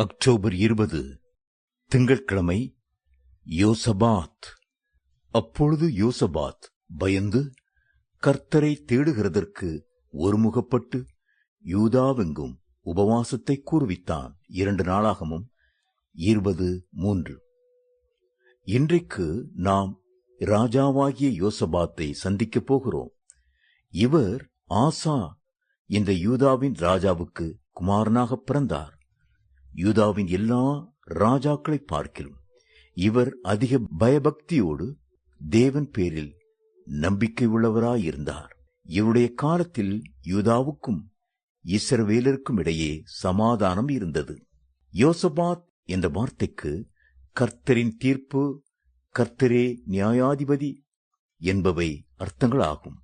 October 20 திங்கட்கிழமை. யோசபாத். அப்பொழுது யோசபாத் பயந்து கர்த்தரை தேடுகிறதற்கு ஒருமுகப்பட்டு யூதாவெங்கும் உபவாசத்தை கூறுவித்தான். 2 நாளாகமும் 20:3. இன்றைக்கு நாம் ராஜாவாகிய யோசபாத்தை சந்திக்கப் போகிறோம். இவர் ஆசா இந்த யூதாவின் ராஜாவுக்கு குமாரனாக பிறந்தார். யூதாவின் எல்லா ராஜாக்களை பார்க்கிலும் இவர் அதிக பயபக்தியோடு தேவன் பேரில் நம்பிக்கை உள்ளவராயிருந்தார். இவருடைய காலத்தில் யூதாவுக்கும் இஸ்ரவேலருக்கும் இடையே சமாதானம் இருந்தது. யோசபாத் என்ற வார்த்தைக்கு கர்த்தரின் தீர்ப்பு, கர்த்தரே நியாயாதிபதி என்பவை அர்த்தங்களாகும்.